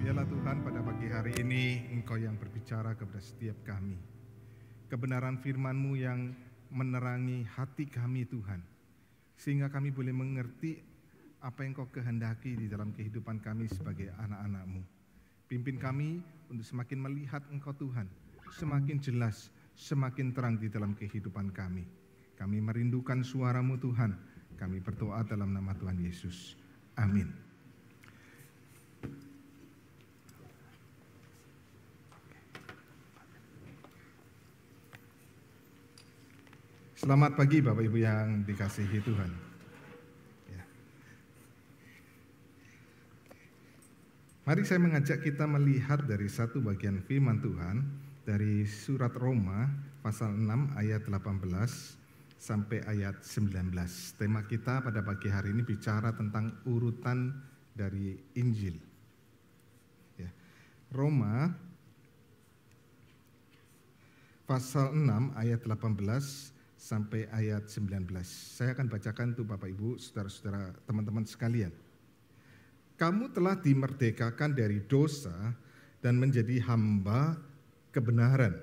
Biarlah Tuhan pada pagi hari ini Engkau yang berbicara kepada setiap kami. Kebenaran firman-Mu yang menerangi hati kami Tuhan. Sehingga kami boleh mengerti apa yang Kau kehendaki di dalam kehidupan kami sebagai anak-anak-Mu. Pimpin kami untuk semakin melihat Engkau Tuhan. Semakin jelas, semakin terang di dalam kehidupan kami. Kami merindukan suara-Mu Tuhan. Kami berdoa dalam nama Tuhan Yesus. Amin. Selamat pagi Bapak Ibu yang dikasihi Tuhan. Ya. Mari saya mengajak kita melihat dari satu bagian firman Tuhan dari surat Roma pasal 6 ayat 18 sampai ayat 19. Tema kita pada pagi hari ini bicara tentang urutan dari Injil. Ya. Roma pasal 6 ayat 18 sampai ayat 19. Saya akan bacakan untuk Bapak Ibu, saudara-saudara, teman-teman sekalian. Kamu telah dimerdekakan dari dosa dan menjadi hamba kebenaran.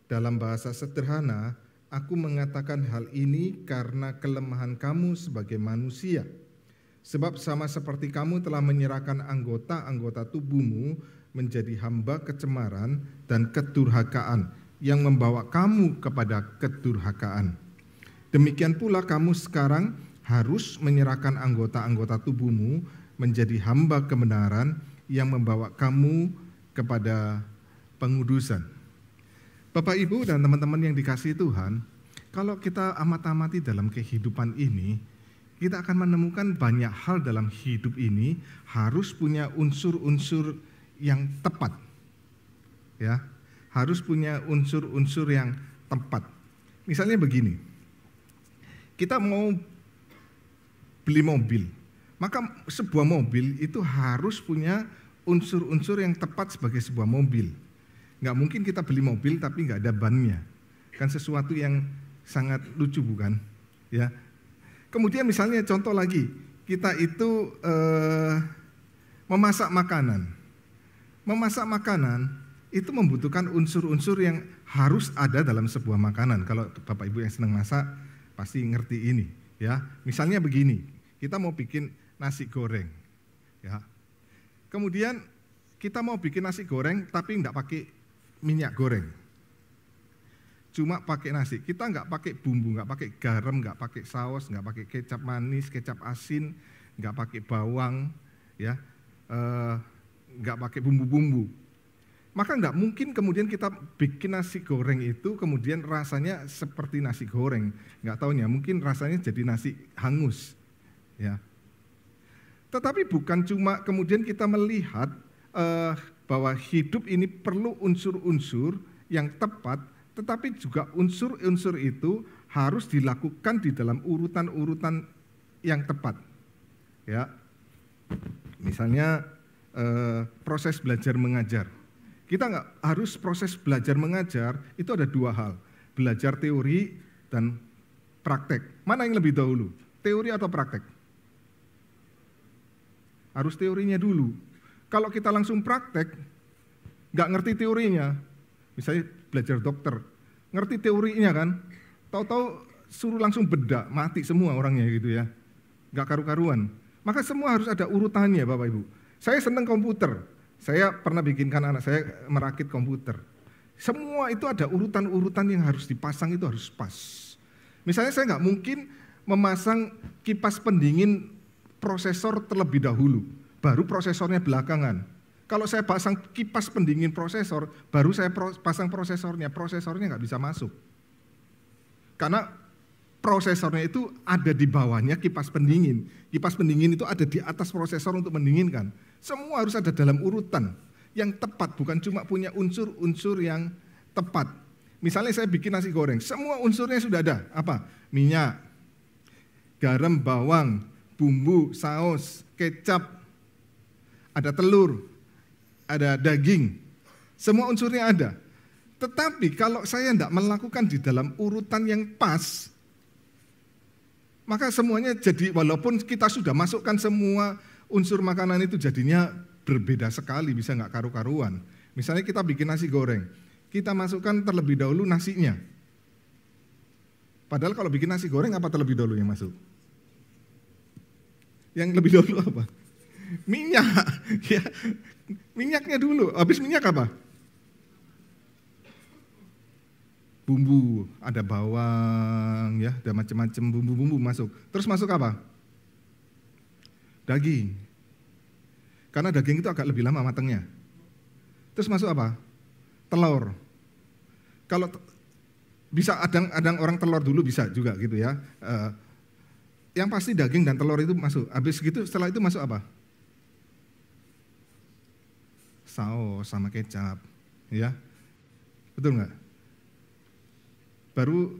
Dalam bahasa sederhana, aku mengatakan hal ini karena kelemahan kamu sebagai manusia. Sebab sama seperti kamu telah menyerahkan anggota-anggota tubuhmu menjadi hamba kecemaran dan kedurhakaan, yang membawa kamu kepada kedurhakaan. Demikian pula kamu sekarang harus menyerahkan anggota-anggota tubuhmu menjadi hamba kebenaran yang membawa kamu kepada pengudusan. Bapak, Ibu, dan teman-teman yang dikasihi Tuhan, kalau kita amat-amati dalam kehidupan ini, kita akan menemukan banyak hal dalam hidup ini harus punya unsur-unsur yang tepat. Ya. Harus punya unsur-unsur yang tepat. Misalnya begini, kita mau beli mobil, maka sebuah mobil itu harus punya unsur-unsur yang tepat sebagai sebuah mobil. Nggak mungkin kita beli mobil tapi nggak ada bannya, kan sesuatu yang sangat lucu bukan? Ya. Kemudian misalnya contoh lagi, kita itu memasak makanan. Memasak makanan itu membutuhkan unsur-unsur yang harus ada dalam sebuah makanan. Kalau Bapak Ibu yang senang masak pasti ngerti ini, ya. Misalnya begini, kita mau bikin nasi goreng, ya. Kemudian kita mau bikin nasi goreng tapi enggak pakai minyak goreng. Cuma pakai nasi. Kita enggak pakai bumbu, enggak pakai garam, enggak pakai saus, enggak pakai kecap manis, kecap asin, enggak pakai bawang, ya. Enggak pakai bumbu-bumbu. Maka enggak mungkin kemudian kita bikin nasi goreng itu kemudian rasanya seperti nasi goreng. Enggak tahunya, mungkin rasanya jadi nasi hangus. Ya. Tetapi bukan cuma kemudian kita melihat bahwa hidup ini perlu unsur-unsur yang tepat, tetapi juga unsur-unsur itu harus dilakukan di dalam urutan-urutan yang tepat. Ya. Misalnya proses belajar mengajar. Kita nggak harus proses belajar mengajar, itu ada dua hal, belajar teori dan praktek. Mana yang lebih dahulu, teori atau praktek? Harus teorinya dulu. Kalau kita langsung praktek, nggak ngerti teorinya, misalnya belajar dokter, ngerti teorinya kan, tahu-tahu suruh langsung bedak, mati semua orangnya gitu ya, nggak karu-karuan. Maka semua harus ada urutannya Bapak Ibu. Saya senang komputer. Saya pernah bikinkan anak saya merakit komputer. Semua itu ada urutan-urutan yang harus dipasang, itu harus pas. Misalnya saya nggak mungkin memasang kipas pendingin prosesor terlebih dahulu, baru prosesornya belakangan. Kalau saya pasang kipas pendingin prosesor, baru saya pasang prosesornya nggak bisa masuk. Karena prosesornya itu ada di bawahnya kipas pendingin. Kipas pendingin itu ada di atas prosesor untuk mendinginkan. Semua harus ada dalam urutan yang tepat, bukan cuma punya unsur-unsur yang tepat. Misalnya saya bikin nasi goreng, semua unsurnya sudah ada. Apa? Minyak, garam, bawang, bumbu, saus, kecap, ada telur, ada daging. Semua unsurnya ada. Tetapi kalau saya tidak melakukan di dalam urutan yang pas, maka semuanya jadi, walaupun kita sudah masukkan semua unsur makanan itu jadinya berbeda sekali, bisa nggak karu-karuan. Misalnya kita bikin nasi goreng, kita masukkan terlebih dahulu nasinya. Padahal kalau bikin nasi goreng apa terlebih dahulu yang masuk? Yang lebih dahulu apa? Minyak. Ya, minyaknya dulu. Habis minyak apa? Bumbu, ada bawang, ya, ada macam-macam bumbu-bumbu masuk. Terus masuk apa? Daging. Karena daging itu agak lebih lama matangnya. Terus masuk apa? Telur. Kalau bisa ada orang telur dulu bisa juga gitu ya. Yang pasti daging dan telur itu masuk. Habis gitu setelah itu masuk apa? Saus sama kecap, ya. Betul nggak? Baru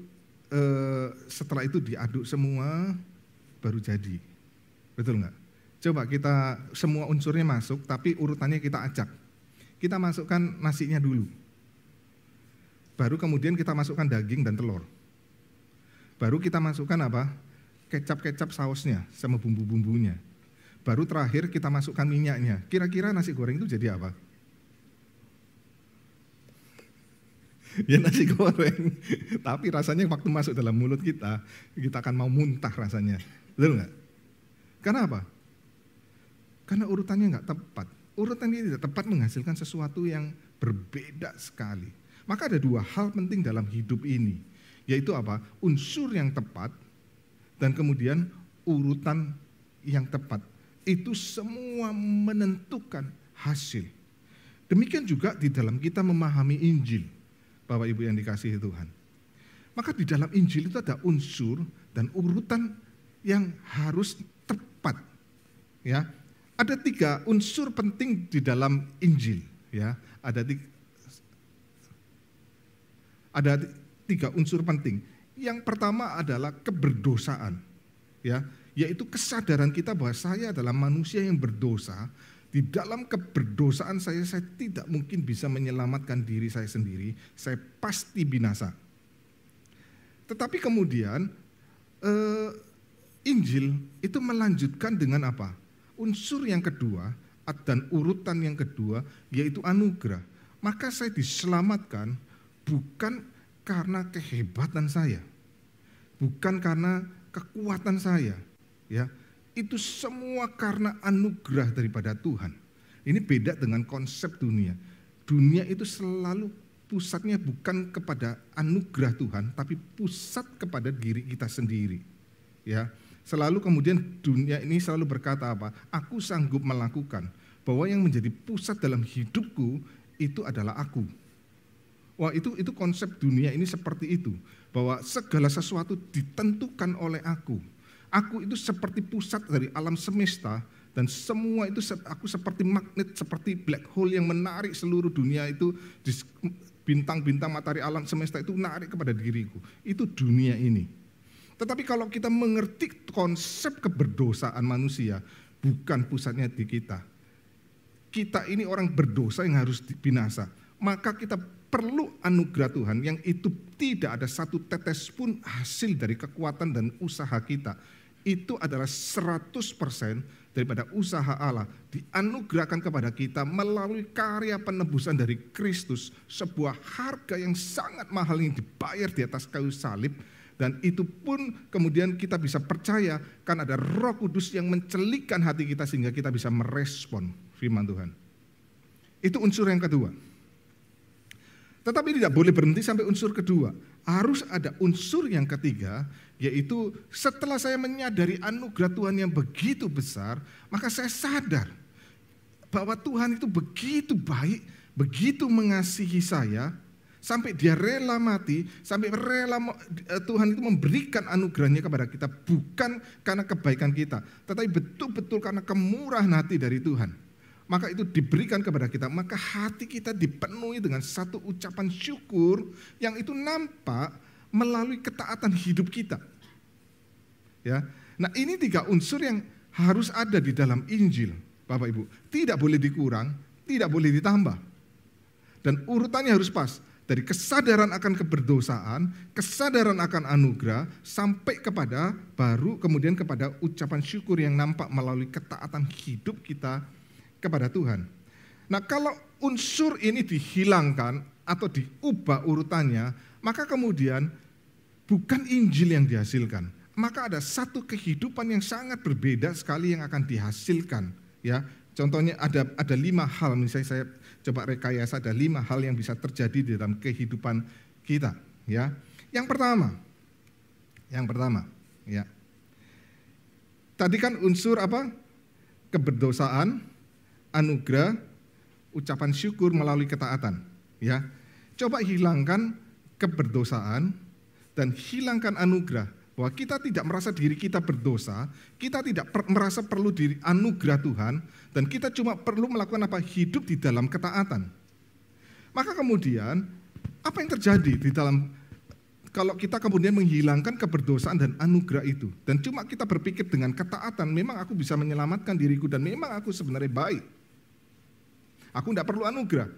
setelah itu diaduk semua, baru jadi. Betul nggak? Coba kita semua unsurnya masuk, tapi urutannya kita acak. Kita masukkan nasinya dulu. Baru kemudian kita masukkan daging dan telur. Baru kita masukkan apa? Kecap-kecap sausnya sama bumbu-bumbunya. Baru terakhir kita masukkan minyaknya. Kira-kira nasi goreng itu jadi apa? Ya nasi goreng, tapi rasanya waktu masuk dalam mulut kita akan mau muntah rasanya. Betul nggak? Karena apa? Karena urutannya nggak tepat. Urutan ini tidak tepat menghasilkan sesuatu yang berbeda sekali. Maka ada dua hal penting dalam hidup ini, yaitu apa? Unsur yang tepat dan kemudian urutan yang tepat. Itu semua menentukan hasil. Demikian juga di dalam kita memahami Injil. Bapak Ibu yang dikasihi Tuhan. Maka di dalam Injil itu ada unsur dan urutan yang harus tepat. Ya, ada 3 unsur penting di dalam Injil. Ya, ada 3 unsur penting. Yang pertama adalah keberdosaan. Ya, yaitu kesadaran kita bahwa saya adalah manusia yang berdosa. Di dalam keberdosaan saya tidak mungkin bisa menyelamatkan diri saya sendiri, saya pasti binasa. Tetapi kemudian Injil itu melanjutkan dengan apa? Unsur yang kedua dan urutan yang kedua yaitu anugerah. Maka saya diselamatkan bukan karena kehebatan saya, bukan karena kekuatan saya, ya. Itu semua karena anugerah daripada Tuhan. Ini beda dengan konsep dunia. Dunia itu selalu pusatnya bukan kepada anugerah Tuhan, tapi pusat kepada diri kita sendiri. Ya, selalu kemudian dunia ini selalu berkata apa? Aku sanggup melakukan. Bahwa yang menjadi pusat dalam hidupku itu adalah aku. Wah, itu konsep dunia ini seperti itu. Bahwa segala sesuatu ditentukan oleh aku. Aku itu seperti pusat dari alam semesta dan semua itu aku seperti magnet, seperti black hole yang menarik seluruh dunia itu, bintang-bintang matahari alam semesta itu menarik kepada diriku. Itu dunia ini. Tetapi kalau kita mengerti konsep keberdosaan manusia, bukan pusatnya di kita. Kita ini orang berdosa yang harus binasa. Maka kita perlu anugerah Tuhan yang itu tidak ada satu tetes pun hasil dari kekuatan dan usaha kita. Itu adalah 100% daripada usaha Allah dianugerahkan kepada kita melalui karya penebusan dari Kristus, sebuah harga yang sangat mahal yang dibayar di atas kayu salib, dan itu pun kemudian kita bisa percaya karena ada Roh Kudus yang mencelikkan hati kita sehingga kita bisa merespon firman Tuhan. Itu unsur yang kedua. Tetapi tidak boleh berhenti sampai unsur kedua. Harus ada unsur yang ketiga, yaitu setelah saya menyadari anugerah Tuhan yang begitu besar, maka saya sadar bahwa Tuhan itu begitu baik, begitu mengasihi saya, sampai dia rela mati, sampai rela Tuhan itu memberikan anugerahnya kepada kita, bukan karena kebaikan kita, tetapi betul-betul karena kemurahan hati dari Tuhan. Maka itu diberikan kepada kita, maka hati kita dipenuhi dengan satu ucapan syukur yang itu nampak melalui ketaatan hidup kita. Ya, nah ini 3 unsur yang harus ada di dalam Injil, Bapak Ibu. Tidak boleh dikurang, tidak boleh ditambah. Dan urutannya harus pas. Dari kesadaran akan keberdosaan, kesadaran akan anugerah, sampai kepada baru kemudian kepada ucapan syukur yang nampak melalui ketaatan hidup kita kepada Tuhan. Nah, kalau unsur ini dihilangkan atau diubah urutannya, maka kemudian bukan Injil yang dihasilkan. Maka ada satu kehidupan yang sangat berbeda sekali yang akan dihasilkan. Ya, contohnya ada 5 hal, misalnya saya coba rekayasa, ada 5 hal yang bisa terjadi di dalam kehidupan kita. Ya, yang pertama, ya. Tadi kan unsur apa? Keberdosaan, anugerah, ucapan syukur melalui ketaatan. Ya, coba hilangkan keberdosaan dan hilangkan anugerah. Bahwa kita tidak merasa diri kita berdosa, kita tidak merasa perlu diri anugerah Tuhan, dan kita cuma perlu melakukan apa? Hidup di dalam ketaatan. Maka kemudian apa yang terjadi di dalam kalau kita kemudian menghilangkan keberdosaan dan anugerah itu, dan cuma kita berpikir dengan ketaatan, memang aku bisa menyelamatkan diriku dan memang aku sebenarnya baik. Aku tidak perlu anugerah.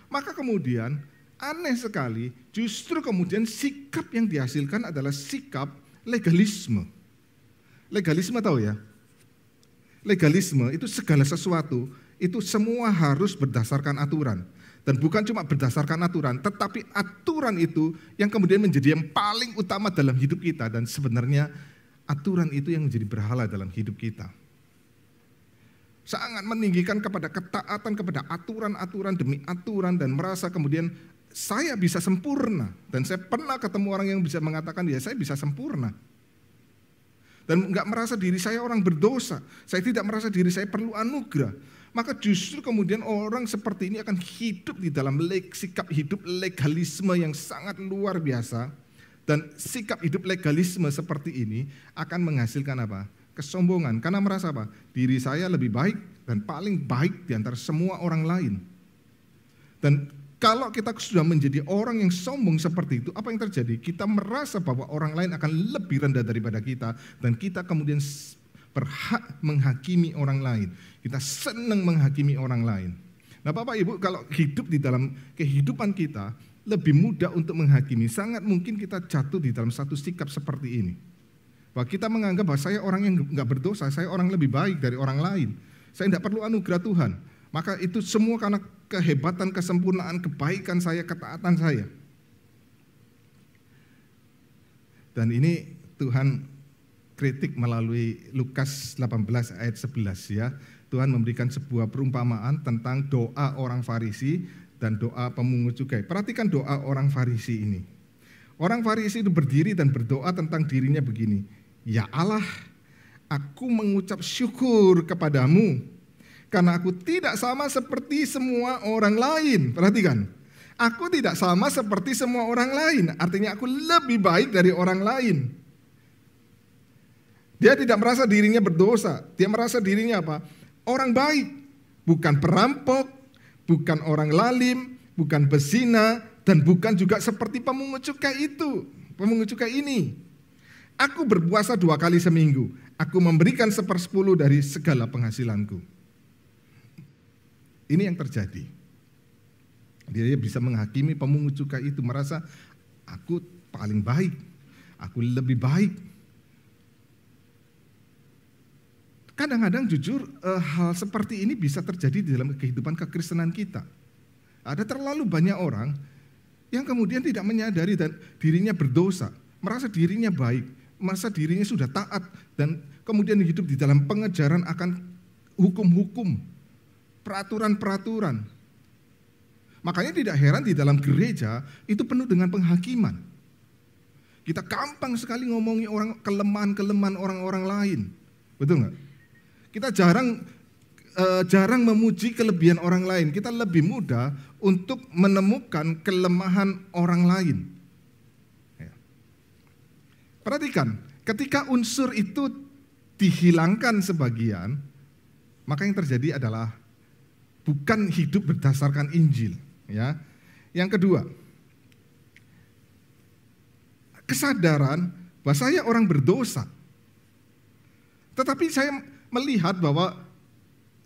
Maka kemudian aneh sekali, justru kemudian sikap yang dihasilkan adalah sikap legalisme. Legalisme tahu ya? Legalisme itu segala sesuatu, itu semua harus berdasarkan aturan. Dan bukan cuma berdasarkan aturan, tetapi aturan itu yang kemudian menjadi yang paling utama dalam hidup kita. Dan sebenarnya aturan itu yang menjadi berhala dalam hidup kita. Sangat meninggikan kepada ketaatan, kepada aturan-aturan demi aturan, dan merasa kemudian saya bisa sempurna. Dan saya pernah ketemu orang yang bisa mengatakan, ya saya bisa sempurna. Dan enggak merasa diri saya orang berdosa. Saya tidak merasa diri saya perlu anugerah. Maka justru kemudian orang seperti ini akan hidup di dalam sikap hidup legalisme yang sangat luar biasa. Dan sikap hidup legalisme seperti ini akan menghasilkan apa? Kesombongan. Karena merasa apa? Diri saya lebih baik dan paling baik di antara semua orang lain. Dan kalau kita sudah menjadi orang yang sombong seperti itu, apa yang terjadi? Kita merasa bahwa orang lain akan lebih rendah daripada kita, dan kita kemudian berhak menghakimi orang lain. Kita senang menghakimi orang lain. Nah, Bapak Ibu, kalau hidup di dalam kehidupan kita lebih mudah untuk menghakimi, sangat mungkin kita jatuh di dalam satu sikap seperti ini. Bahwa kita menganggap bahwa saya orang yang enggak berdosa, saya orang lebih baik dari orang lain. Saya tidak perlu anugerah Tuhan. Maka itu semua karena kehebatan, kesempurnaan, kebaikan saya, ketaatan saya. Dan ini Tuhan kritik melalui Lukas 18 ayat 11 ya. Tuhan memberikan sebuah perumpamaan tentang doa orang Farisi dan doa pemungut cukai. Perhatikan doa orang Farisi ini. Orang Farisi itu berdiri dan berdoa tentang dirinya begini. Ya Allah, aku mengucap syukur kepadamu karena aku tidak sama seperti semua orang lain. Perhatikan, aku tidak sama seperti semua orang lain. Artinya aku lebih baik dari orang lain. Dia tidak merasa dirinya berdosa. Dia merasa dirinya apa? Orang baik. Bukan perampok, bukan orang lalim, bukan pezina, dan bukan juga seperti pemungut cukai itu. Pemungut cukai ini. Aku berpuasa 2 kali seminggu. Aku memberikan 1/10 dari segala penghasilanku. Ini yang terjadi. Dia bisa menghakimi pemungut cukai itu, merasa aku paling baik, aku lebih baik. Kadang-kadang jujur hal seperti ini bisa terjadi di dalam kehidupan kekristenan kita. Ada terlalu banyak orang yang kemudian tidak menyadari dan dirinya berdosa, merasa dirinya baik, merasa dirinya sudah taat, dan kemudian hidup di dalam pengejaran akan hukum-hukum, peraturan-peraturan. Makanya tidak heran di dalam gereja itu penuh dengan penghakiman. Kita gampang sekali ngomongi orang kelemahan-kelemahan orang-orang lain. Betul nggak? Kita jarang memuji kelebihan orang lain. Kita lebih mudah untuk menemukan kelemahan orang lain. Ya. Perhatikan, ketika unsur itu dihilangkan sebagian, maka yang terjadi adalah bukan hidup berdasarkan Injil. Ya. Yang kedua, kesadaran bahwa saya orang berdosa. Tetapi saya melihat bahwa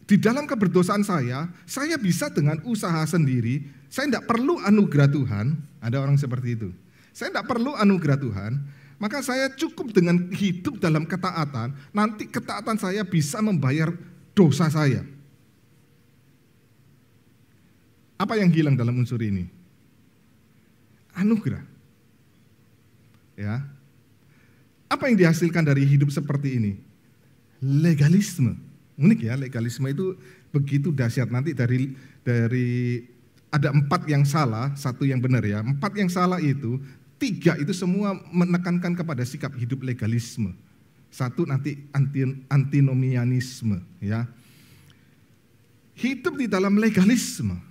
di dalam keberdosaan saya bisa dengan usaha sendiri, saya tidak perlu anugerah Tuhan. Ada orang seperti itu. Saya tidak perlu anugerah Tuhan, maka saya cukup dengan hidup dalam ketaatan, nanti ketaatan saya bisa membayar dosa saya. Apa yang hilang dalam unsur ini? Anugerah. Ya. Apa yang dihasilkan dari hidup seperti ini? Legalisme. Unik ya, legalisme itu begitu dahsyat. Nanti dari ada 4 yang salah, 1 yang benar ya. 4 yang salah itu, 3 itu semua menekankan kepada sikap hidup legalisme. 1 nanti antinomianisme ya. Hidup di dalam legalisme.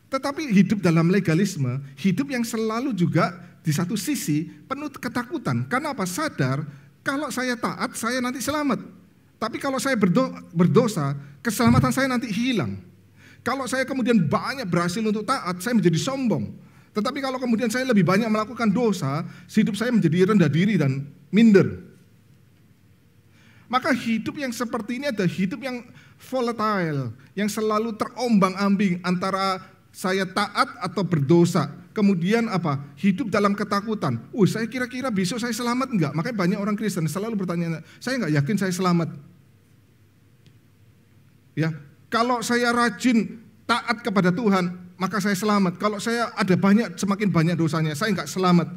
Tetapi hidup dalam legalisme, hidup yang selalu juga di satu sisi penuh ketakutan. Karena apa? Sadar kalau saya taat, saya nanti selamat. Tapi kalau saya berdosa, keselamatan saya nanti hilang. Kalau saya kemudian banyak berhasil untuk taat, saya menjadi sombong. Tetapi kalau kemudian saya lebih banyak melakukan dosa, hidup saya menjadi rendah diri dan minder. Maka hidup yang seperti ini adalah hidup yang volatile, yang selalu terombang-ambing antara saya taat atau berdosa. Kemudian apa? Hidup dalam ketakutan. Saya kira-kira besok saya selamat enggak? Makanya banyak orang Kristen selalu bertanya, saya enggak yakin saya selamat. Ya, kalau saya rajin taat kepada Tuhan, maka saya selamat. Kalau saya ada semakin banyak dosanya, saya enggak selamat.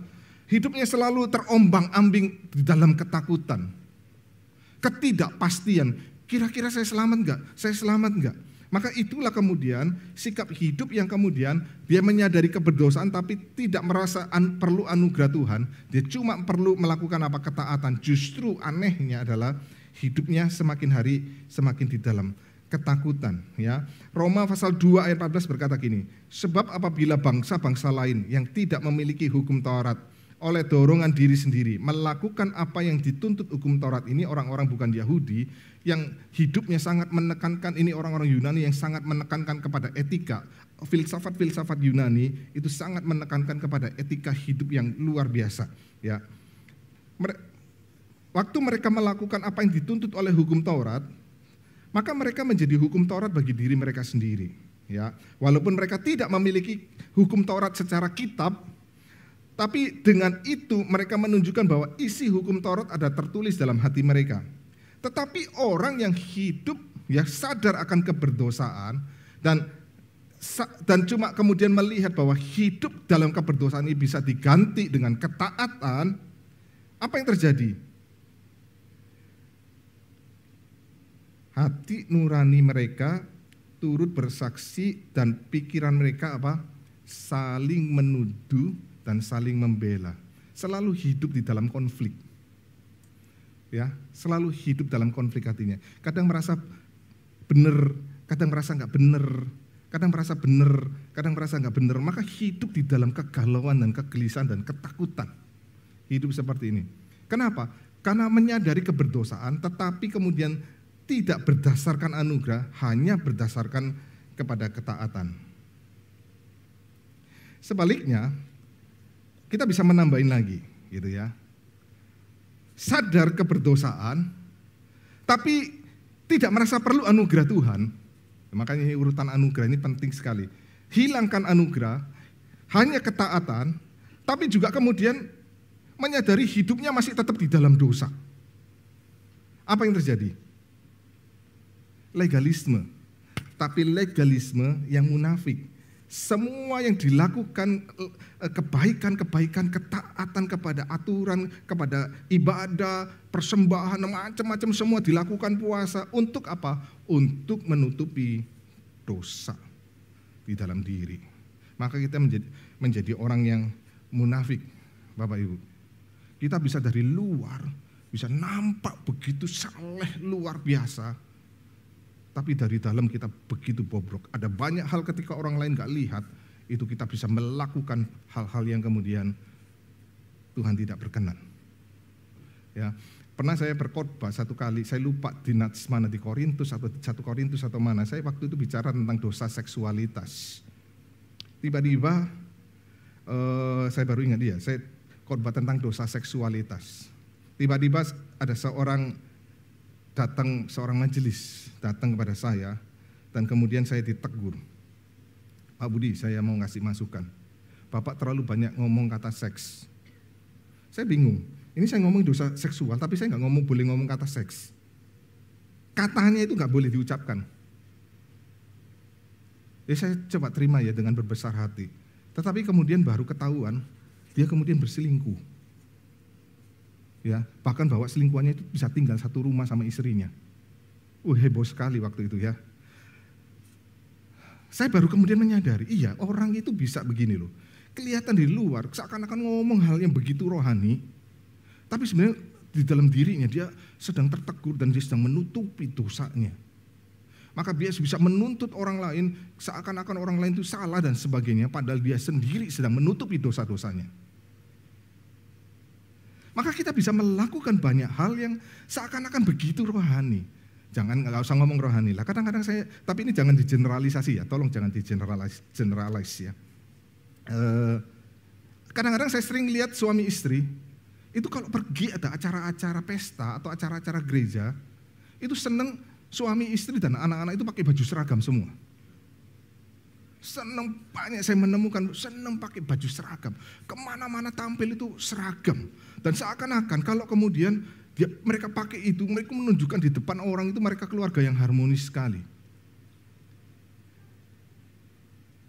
Hidupnya selalu terombang-ambing di dalam ketakutan. Ketidakpastian. Kira-kira saya selamat enggak? Saya selamat enggak? Maka itulah kemudian sikap hidup yang kemudian dia menyadari keberdosaan tapi tidak merasa perlu anugerah Tuhan. Dia cuma perlu melakukan apa? Ketaatan. Justru anehnya adalah hidupnya semakin hari semakin di dalam ketakutan. Ya. Roma pasal 2 ayat 14 berkata gini, sebab apabila bangsa-bangsa lain yang tidak memiliki hukum Taurat oleh dorongan diri sendiri melakukan apa yang dituntut hukum Taurat, ini orang-orang bukan Yahudi yang hidupnya sangat menekankan, ini orang-orang Yunani yang sangat menekankan kepada etika, filsafat-filsafat Yunani itu sangat menekankan kepada etika hidup yang luar biasa. Ya, waktu mereka melakukan apa yang dituntut oleh hukum Taurat, maka mereka menjadi hukum Taurat bagi diri mereka sendiri. Ya, walaupun mereka tidak memiliki hukum Taurat secara kitab, tapi dengan itu mereka menunjukkan bahwa isi hukum Taurat ada tertulis dalam hati mereka. Tetapi orang yang hidup ya sadar akan keberdosaan dan cuma kemudian melihat bahwa hidup dalam keberdosaan ini bisa diganti dengan ketaatan, apa yang terjadi? Hati nurani mereka turut bersaksi dan pikiran mereka apa? Saling menuduh dan saling membela. Selalu hidup di dalam konflik. Ya, selalu hidup dalam konflik hatinya. Kadang merasa benar, kadang merasa enggak benar, kadang merasa benar, kadang merasa enggak benar. Maka hidup di dalam kegalauan dan kegelisahan dan ketakutan. Hidup seperti ini. Kenapa? Karena menyadari keberdosaan tetapi kemudian tidak berdasarkan anugerah, hanya berdasarkan kepada ketaatan. Sebaliknya, kita bisa menambahin lagi, gitu ya. Sadar keberdosaan, tapi tidak merasa perlu anugerah Tuhan. Makanya ini urutan anugerah ini penting sekali. Hilangkan anugerah, hanya ketaatan, tapi juga kemudian menyadari hidupnya masih tetap di dalam dosa. Apa yang terjadi? Legalisme, tapi legalisme yang munafik. Semua yang dilakukan kebaikan-kebaikan, ketaatan kepada aturan, kepada ibadah, persembahan, macam-macam semua dilakukan puasa. Untuk apa? Untuk menutupi dosa di dalam diri. Maka kita menjadi orang yang munafik, Bapak Ibu. Kita bisa dari luar, bisa nampak begitu saleh luar biasa. Tapi dari dalam kita begitu bobrok. Ada banyak hal ketika orang lain gak lihat, itu kita bisa melakukan hal-hal yang kemudian Tuhan tidak berkenan. Ya, pernah saya berkhotbah satu kali, saya lupa di nats mana, di Korintus atau 1 Korintus atau mana. Saya waktu itu bicara tentang dosa seksualitas. Tiba-tiba saya baru ingat dia, saya khotbah tentang dosa seksualitas. Tiba-tiba ada seorang majelis datang kepada saya dan kemudian saya ditegur. Pak Budi, saya mau ngasih masukan. Bapak terlalu banyak ngomong kata seks. Saya bingung. Ini saya ngomong dosa seksual, tapi saya nggak boleh ngomong kata seks. Katanya itu nggak boleh diucapkan. Saya coba terima ya dengan berbesar hati. Tetapi kemudian baru ketahuan, dia kemudian berselingkuh. Ya, bahkan bahwa selingkuhannya itu bisa tinggal satu rumah sama istrinya. Heboh sekali waktu itu ya. Saya baru kemudian menyadari, iya orang itu bisa begini loh. Kelihatan di luar, seakan-akan ngomong hal yang begitu rohani, tapi sebenarnya di dalam dirinya dia sedang tertegur dan dia sedang menutupi dosanya. Maka dia bisa menuntut orang lain, seakan-akan orang lain itu salah dan sebagainya, padahal dia sendiri sedang menutupi dosa-dosanya. Maka kita bisa melakukan banyak hal yang seakan-akan begitu rohani. Nggak usah ngomong rohani lah. Kadang-kadang tapi ini jangan digeneralisasi ya. Tolong jangan digeneralize ya. Kadang-kadang saya sering lihat suami istri itu kalau pergi ada acara-acara pesta atau acara-acara gereja, itu seneng suami istri dan anak-anak itu pakai baju seragam semua. Seneng banyak saya menemukan seneng pakai baju seragam. Kemana-mana tampil itu seragam. Dan seakan-akan kalau kemudian mereka pakai itu, mereka menunjukkan di depan orang itu mereka keluarga yang harmonis sekali.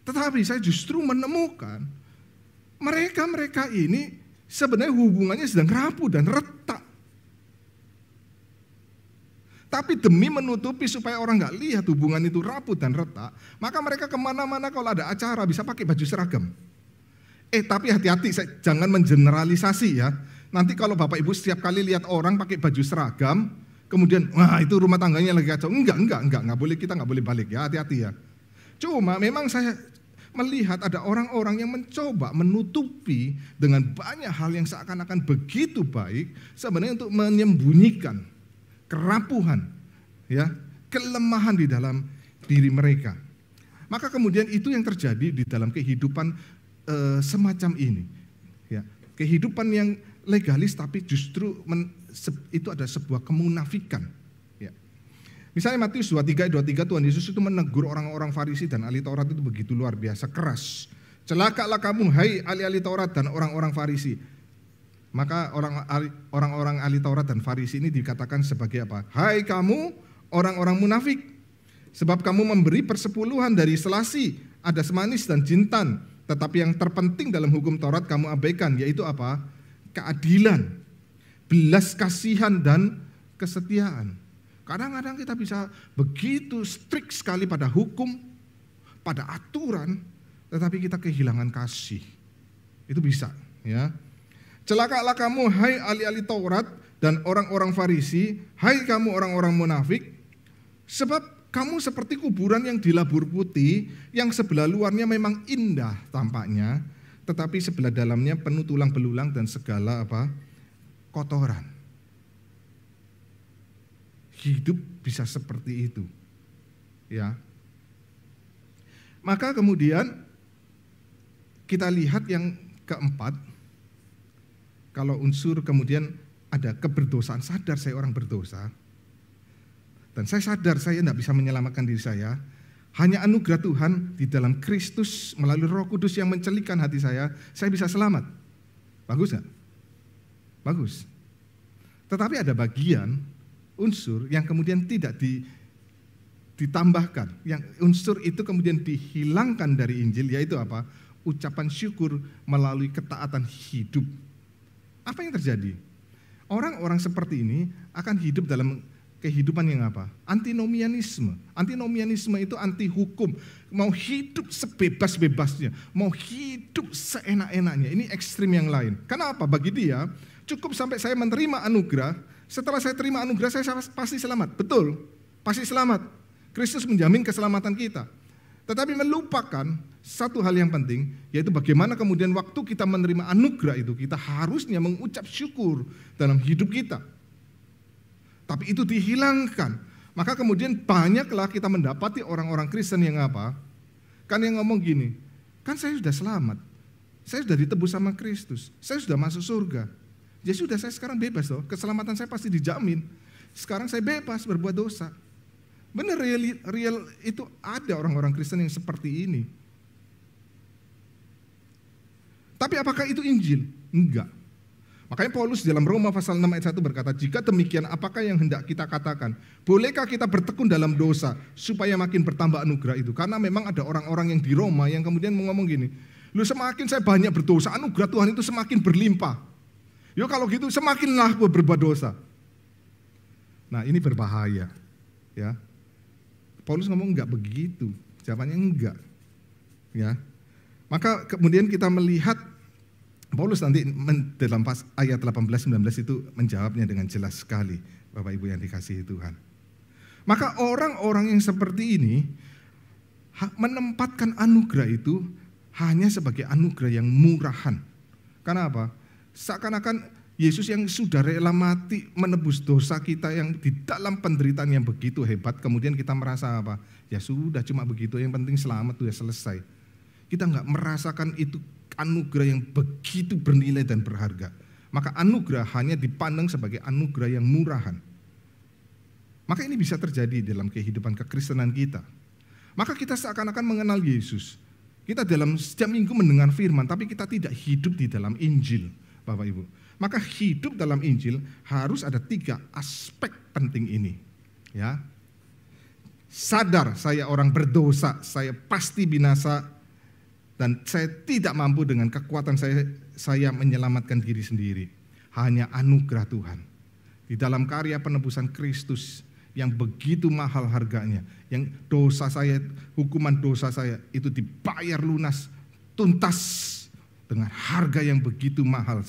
Tetapi saya justru menemukan mereka ini sebenarnya hubungannya sedang rapuh dan retak. Tapi demi menutupi supaya orang nggak lihat hubungan itu rapuh dan retak, maka mereka kemana-mana kalau ada acara bisa pakai baju seragam. Tapi hati-hati, jangan mengeneralisasi ya. Nanti kalau Bapak Ibu setiap kali lihat orang pakai baju seragam, kemudian wah itu rumah tangganya lagi kacau. Enggak boleh, kita nggak boleh balik ya, hati-hati ya. Cuma memang saya melihat ada orang-orang yang mencoba menutupi dengan banyak hal yang seakan-akan begitu baik, sebenarnya untuk menyembunyikan kerapuhan, ya, kelemahan di dalam diri mereka. Maka kemudian itu yang terjadi di dalam kehidupan semacam ini, ya, kehidupan yang legalis tapi justru itu ada sebuah kemunafikan. Ya. Misalnya Matius 23 Tuhan Yesus itu menegur orang-orang Farisi dan ahli Taurat itu begitu luar biasa keras. Celakalah kamu hai ahli-ahli Taurat dan orang-orang Farisi. Maka orang-orang ahli Taurat dan Farisi ini dikatakan sebagai apa? Hai kamu orang-orang munafik, sebab kamu memberi persepuluhan dari selasi, ada semanis dan jintan, tetapi yang terpenting dalam hukum Taurat kamu abaikan, yaitu apa? Keadilan, belas kasihan dan kesetiaan. Kadang-kadang kita bisa begitu strict sekali pada hukum, pada aturan, tetapi kita kehilangan kasih. Itu bisa, ya. Celakalah kamu hai ahli-ahli Taurat dan orang-orang Farisi, hai kamu orang-orang munafik, sebab kamu seperti kuburan yang dilabur putih, yang sebelah luarnya memang indah tampaknya, tetapi sebelah dalamnya penuh tulang belulang dan segala kotoran. Hidup bisa seperti itu, ya. Maka kemudian kita lihat yang keempat, kalau unsur kemudian ada keberdosaan, sadar saya orang berdosa, dan saya sadar saya tidak bisa menyelamatkan diri saya, hanya anugerah Tuhan di dalam Kristus melalui Roh Kudus yang mencelikan hati saya bisa selamat. Bagus nggak? Bagus. Tetapi ada bagian unsur yang kemudian tidak ditambahkan, yang unsur itu kemudian dihilangkan dari Injil, yaitu apa? Ucapan syukur melalui ketaatan hidup. Apa yang terjadi? Orang-orang seperti ini akan hidup dalam kehidupan yang apa? Antinomianisme. Antinomianisme itu anti hukum. Mau hidup sebebas-bebasnya, mau hidup seenak-enaknya. Ini ekstrim yang lain. Kenapa? Bagi dia, cukup sampai saya menerima anugerah, setelah saya terima anugerah saya pasti selamat. Betul, pasti selamat. Kristus menjamin keselamatan kita. Tetapi melupakan satu hal yang penting, yaitu bagaimana kemudian waktu kita menerima anugerah itu, kita harusnya mengucap syukur dalam hidup kita. Tapi itu dihilangkan. Maka kemudian banyaklah kita mendapati orang-orang Kristen yang apa? Kan yang ngomong gini, kan saya sudah selamat, saya sudah ditebus sama Kristus, saya sudah masuk surga. Ya sudah, saya sekarang bebas loh, keselamatan saya pasti dijamin. Sekarang saya bebas berbuat dosa. Benar, real itu ada orang-orang Kristen yang seperti ini. Tapi apakah itu Injil? Enggak. Makanya Paulus dalam Roma pasal 6 ayat 1 berkata, jika demikian apakah yang hendak kita katakan? Bolehkah kita bertekun dalam dosa supaya makin bertambah anugerah itu? Karena memang ada orang-orang yang di Roma yang kemudian ngomong gini, lu semakin saya banyak berdosa, anugerah Tuhan itu semakin berlimpah. Yo kalau gitu semakinlah gue berbuat dosa. Nah ini berbahaya. Ya, Paulus ngomong enggak begitu, jawabannya enggak. Ya, maka kemudian kita melihat Paulus nanti dalam ayat 18-19 itu menjawabnya dengan jelas sekali, Bapak Ibu yang dikasihi Tuhan. Maka orang-orang yang seperti ini menempatkan anugerah itu hanya sebagai anugerah yang murahan. Karena apa? Seakan-akan Yesus yang sudah rela mati menebus dosa kita yang di dalam penderitaan yang begitu hebat, kemudian kita merasa apa? Ya sudah cuma begitu, yang penting selamat sudah selesai. Kita nggak merasakan itu anugerah yang begitu bernilai dan berharga. Maka anugerah hanya dipandang sebagai anugerah yang murahan. Maka ini bisa terjadi dalam kehidupan kekristenan kita. Maka kita seakan-akan mengenal Yesus. Kita dalam setiap minggu mendengar firman, tapi kita tidak hidup di dalam Injil, Bapak Ibu. Maka hidup dalam Injil harus ada 3 aspek penting ini. Ya, sadar saya orang berdosa, saya pasti binasa, dan saya tidak mampu dengan kekuatan saya menyelamatkan diri sendiri. Hanya anugerah Tuhan. Di dalam karya penebusan Kristus yang begitu mahal harganya. Yang dosa saya, hukuman dosa saya itu dibayar lunas, tuntas dengan harga yang begitu mahal.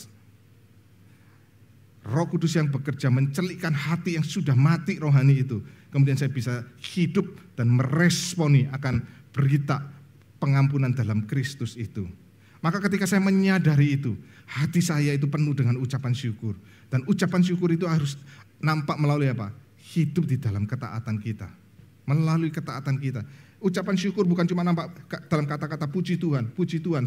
Roh Kudus yang bekerja mencelikkan hati yang sudah mati rohani itu. Kemudian saya bisa hidup dan meresponi akan berita pengampunan dalam Kristus itu. Maka ketika saya menyadari itu, hati saya itu penuh dengan ucapan syukur. Dan ucapan syukur itu harus nampak melalui apa? Hidup di dalam ketaatan kita. Melalui ketaatan kita. Ucapan syukur bukan cuma nampak dalam kata-kata puji Tuhan,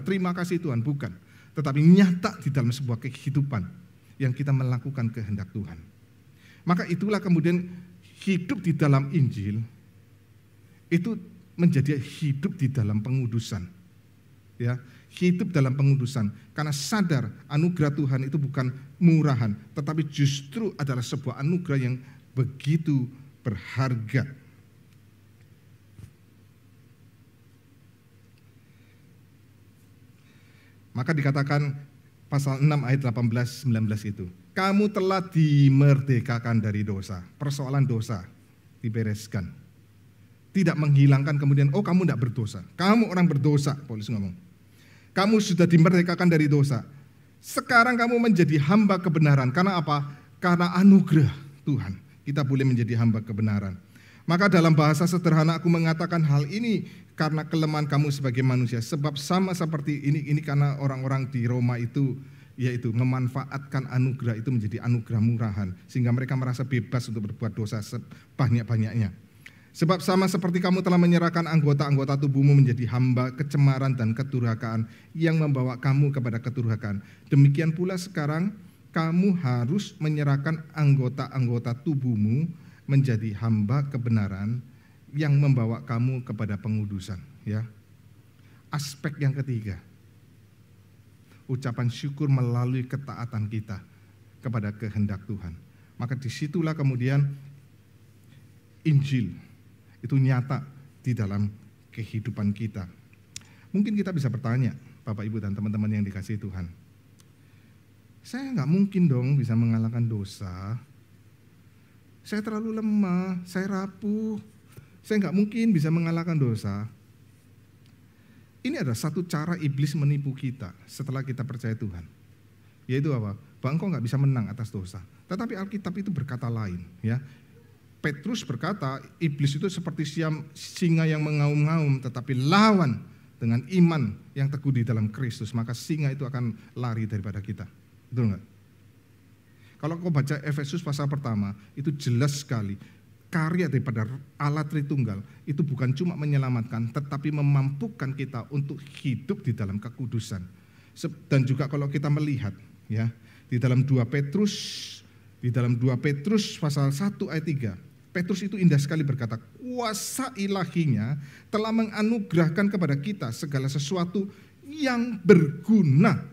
terima kasih Tuhan, bukan. Tetapi nyata di dalam sebuah kehidupan yang kita melakukan kehendak Tuhan. Maka itulah kemudian hidup di dalam Injil itu menjadi hidup di dalam pengudusan. Ya, hidup dalam pengudusan karena sadar anugerah Tuhan itu bukan murahan, tetapi justru adalah sebuah anugerah yang begitu berharga. Maka dikatakan pasal 6 ayat 18-19 itu, kamu telah dimerdekakan dari dosa. Persoalan dosa dibereskan. Tidak menghilangkan kemudian, oh kamu tidak berdosa. Kamu orang berdosa, Paulus ngomong. Kamu sudah dimerdekakan dari dosa. Sekarang kamu menjadi hamba kebenaran. Karena apa? Karena anugerah Tuhan. Kita boleh menjadi hamba kebenaran. Maka dalam bahasa sederhana aku mengatakan hal ini karena kelemahan kamu sebagai manusia. Sebab sama seperti ini karena orang-orang di Roma itu, yaitu memanfaatkan anugerah itu menjadi anugerah murahan. Sehingga mereka merasa bebas untuk berbuat dosa sebanyak-banyaknya. Sebab sama seperti kamu telah menyerahkan anggota-anggota tubuhmu menjadi hamba kecemaran dan kedurhakaan yang membawa kamu kepada kedurhakaan. Demikian pula sekarang kamu harus menyerahkan anggota-anggota tubuhmu menjadi hamba kebenaran yang membawa kamu kepada pengudusan. Ya, aspek yang ketiga, ucapan syukur melalui ketaatan kita kepada kehendak Tuhan. Maka disitulah kemudian Injil itu nyata di dalam kehidupan kita. Mungkin kita bisa bertanya, Bapak Ibu dan teman-teman yang dikasihi Tuhan, saya nggak mungkin dong bisa mengalahkan dosa. Saya terlalu lemah, saya rapuh, saya nggak mungkin bisa mengalahkan dosa. Ini adalah satu cara iblis menipu kita setelah kita percaya Tuhan. Yaitu apa? Bahwa engkau nggak bisa menang atas dosa. Tetapi Alkitab itu berkata lain, ya. Petrus berkata, iblis itu seperti singa yang mengaum-ngaum, tetapi lawan dengan iman yang teguh di dalam Kristus, maka singa itu akan lari daripada kita. Betul enggak? Kalau kau baca Efesus pasal pertama, itu jelas sekali, karya daripada Allah Tritunggal, itu bukan cuma menyelamatkan, tetapi memampukan kita untuk hidup di dalam kekudusan. Dan juga kalau kita melihat, ya, di dalam 2 Petrus pasal 1 ayat 3, Petrus itu indah sekali berkata, kuasa ilahinya telah menganugerahkan kepada kita segala sesuatu yang berguna.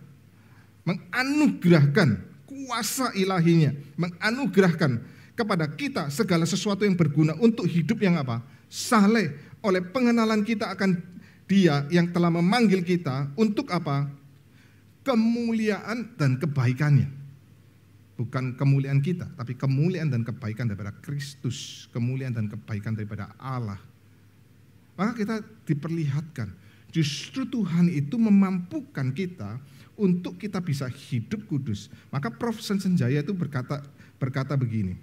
Menganugerahkan kuasa ilahinya menganugerahkan kepada kita segala sesuatu yang berguna untuk hidup yang apa? Saleh, oleh pengenalan kita akan Dia yang telah memanggil kita untuk apa? Kemuliaan dan kebaikannya. Bukan kemuliaan kita, tapi kemuliaan dan kebaikan daripada Kristus, kemuliaan dan kebaikan daripada Allah. Maka kita diperlihatkan, justru Tuhan itu memampukan kita untuk kita bisa hidup kudus. Maka Prof. Senjaya itu berkata begini,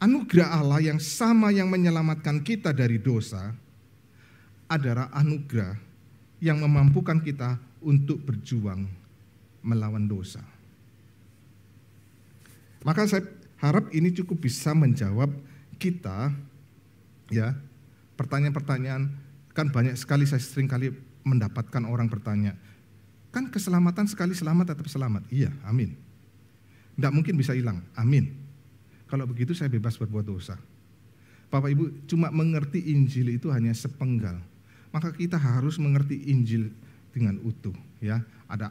anugerah Allah yang sama yang menyelamatkan kita dari dosa adalah anugerah yang memampukan kita untuk berjuang melawan dosa. Maka saya harap ini cukup bisa menjawab kita, ya, pertanyaan-pertanyaan. Kan banyak sekali, saya sering kali mendapatkan orang bertanya, kan keselamatan sekali selamat tetap selamat. Iya, amin. Tidak mungkin bisa hilang, amin. Kalau begitu saya bebas berbuat dosa. Bapak Ibu cuma mengerti Injil itu hanya sepenggal. Maka kita harus mengerti Injil dengan utuh, ya. Ada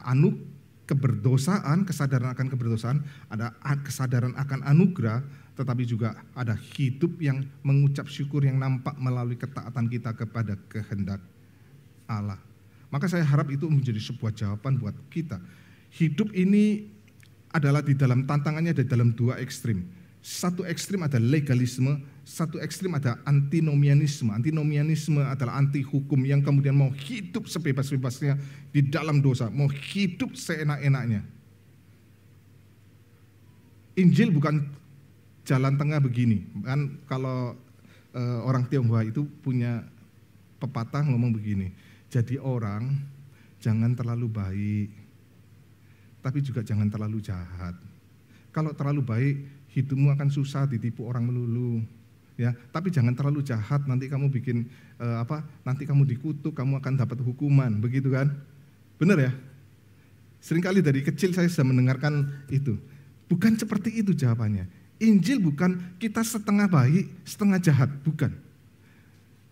keberdosaan, kesadaran akan keberdosaan, ada kesadaran akan anugerah, tetapi juga ada hidup yang mengucap syukur yang nampak melalui ketaatan kita kepada kehendak Allah. Maka saya harap itu menjadi sebuah jawaban buat kita. Hidup ini adalah di dalam tantangannya ada dalam dua ekstrim. Satu ekstrim ada legalisme, satu ekstrim ada antinomianisme. Antinomianisme adalah anti hukum yang kemudian mau hidup sebebas-bebasnya di dalam dosa, mau hidup seenak-enaknya. Injil bukan jalan tengah begini. Kan kalau orang Tionghoa itu punya pepatah ngomong begini, jadi orang jangan terlalu baik, tapi juga jangan terlalu jahat. Kalau terlalu baik, hidupmu akan susah, ditipu orang melulu, ya. Tapi jangan terlalu jahat, nanti kamu bikin nanti kamu dikutuk, kamu akan dapat hukuman, begitu kan? Benar ya? Seringkali dari kecil saya sudah mendengarkan itu. Bukan seperti itu jawabannya. Injil bukan kita setengah baik, setengah jahat, bukan.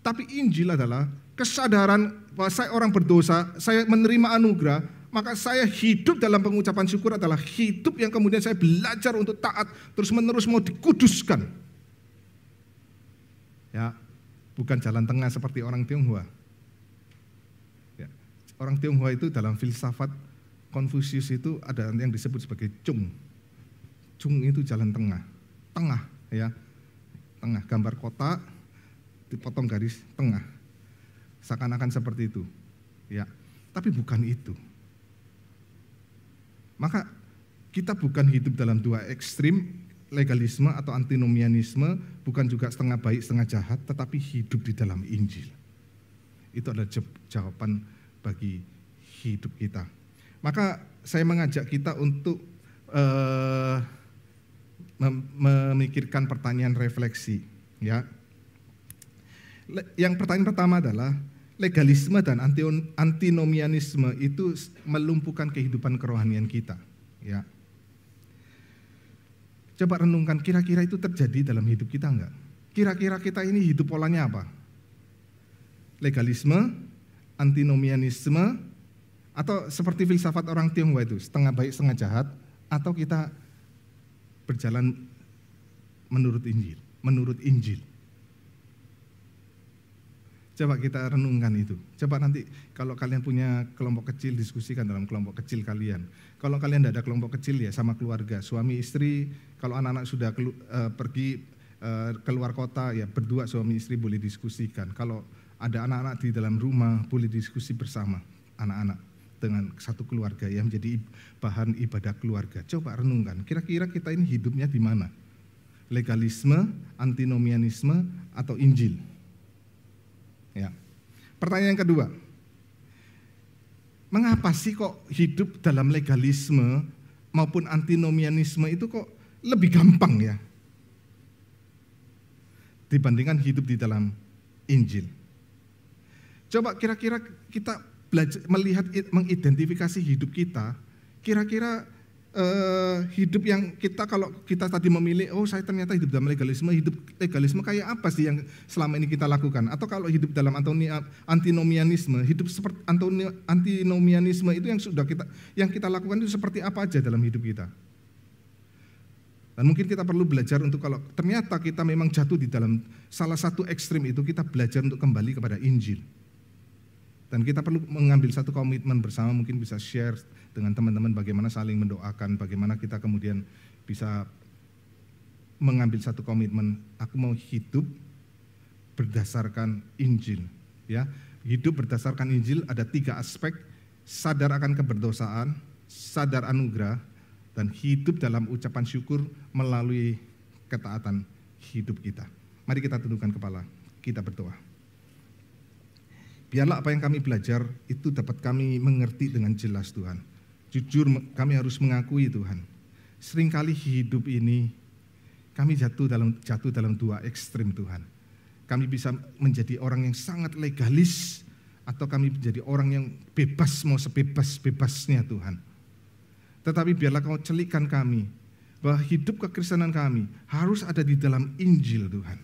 Tapi Injil adalah kesadaran bahwa saya orang berdosa, saya menerima anugerah, maka saya hidup dalam pengucapan syukur adalah hidup yang kemudian saya belajar untuk taat, terus menerus mau dikuduskan. Ya, bukan jalan tengah seperti orang Tionghoa. Ya, orang Tionghoa itu dalam filsafat Konfusius itu ada yang disebut sebagai Chung. Chung itu jalan tengah, ya, tengah, gambar kotak, dipotong garis tengah, seakan-akan seperti itu, ya. Tapi bukan itu. Maka kita bukan hidup dalam dua ekstrim, legalisme atau antinomianisme, bukan juga setengah baik, setengah jahat, tetapi hidup di dalam Injil. Itu adalah jawaban bagi hidup kita. Maka saya mengajak kita untuk memikirkan pertanyaan refleksi, ya. Yang pertanyaan pertama adalah, legalisme dan antinomianisme itu melumpuhkan kehidupan kerohanian kita, ya. Coba renungkan, kira-kira itu terjadi dalam hidup kita enggak? Kira-kira kita ini hidup polanya apa? Legalisme, antinomianisme, atau seperti filsafat orang Tionghoa itu, setengah baik setengah jahat, atau kita berjalan menurut Injil. Coba kita renungkan itu. Coba nanti kalau kalian punya kelompok kecil, diskusikan dalam kelompok kecil kalian. Kalau kalian tidak ada kelompok kecil, ya sama keluarga, suami istri. Kalau anak-anak sudah pergi keluar kota, ya berdua suami istri boleh diskusikan. Kalau ada anak-anak di dalam rumah, boleh diskusi bersama anak-anak dengan satu keluarga, ya, menjadi bahan ibadah keluarga. Coba renungkan, kira-kira kita ini hidupnya di mana? Legalisme, antinomianisme, atau Injil? Ya. Pertanyaan yang kedua, mengapa sih kok hidup dalam legalisme maupun antinomianisme itu kok lebih gampang, ya, dibandingkan hidup di dalam Injil? Coba kira-kira kita belajar melihat, mengidentifikasi hidup kita, kira-kira hidup yang kita, kalau kita tadi memilih, oh saya ternyata hidup dalam legalisme, hidup legalisme kayak apa sih yang selama ini kita lakukan? Atau kalau hidup dalam antinomianisme, hidup seperti antinomianisme itu yang kita lakukan itu seperti apa aja dalam hidup kita? Dan mungkin kita perlu belajar untuk kalau ternyata kita memang jatuh di dalam salah satu ekstrim itu, kita belajar untuk kembali kepada Injil. Dan kita perlu mengambil satu komitmen bersama, mungkin bisa share dengan teman-teman bagaimana saling mendoakan, bagaimana kita kemudian bisa mengambil satu komitmen, aku mau hidup berdasarkan Injil. Ya, hidup berdasarkan Injil ada 3 aspek: sadar akan keberdosaan, sadar anugerah, dan hidup dalam ucapan syukur melalui ketaatan hidup kita. Mari kita tundukkan kepala, kita berdoa. Biarlah apa yang kami belajar itu dapat kami mengerti dengan jelas Tuhan. Jujur kami harus mengakui Tuhan, seringkali hidup ini kami jatuh dalam 2 ekstrim Tuhan. Kami bisa menjadi orang yang sangat legalis, atau kami menjadi orang yang bebas, mau sebebas-bebasnya Tuhan. Tetapi biarlah Kau celikkan kami, bahwa hidup kekristenan kami harus ada di dalam Injil Tuhan.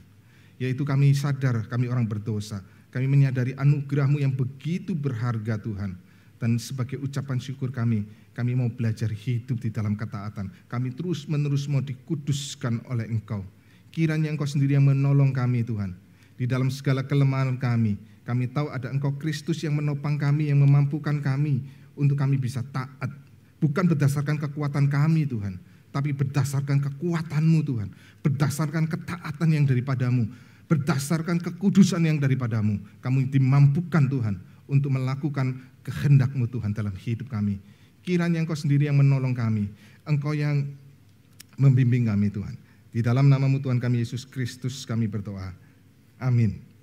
Yaitu kami sadar kami orang berdosa, kami menyadari anugerah-Mu yang begitu berharga Tuhan. Dan sebagai ucapan syukur kami mau belajar hidup di dalam ketaatan. Kami terus-menerus mau dikuduskan oleh Engkau. Kiranya Engkau sendiri yang menolong kami Tuhan. Di dalam segala kelemahan kami tahu ada Engkau Kristus yang menopang kami, yang memampukan kami untuk kami bisa taat. Bukan berdasarkan kekuatan kami Tuhan, tapi berdasarkan kekuatan-Mu Tuhan, berdasarkan ketaatan yang daripada-Mu, berdasarkan kekudusan yang daripada-Mu. Kami dimampukan Tuhan untuk melakukan kehendak-Mu Tuhan dalam hidup kami. Kiranya Engkau sendiri yang menolong kami, Engkau yang membimbing kami Tuhan. Di dalam nama-Mu Tuhan kami Yesus Kristus kami berdoa. Amin.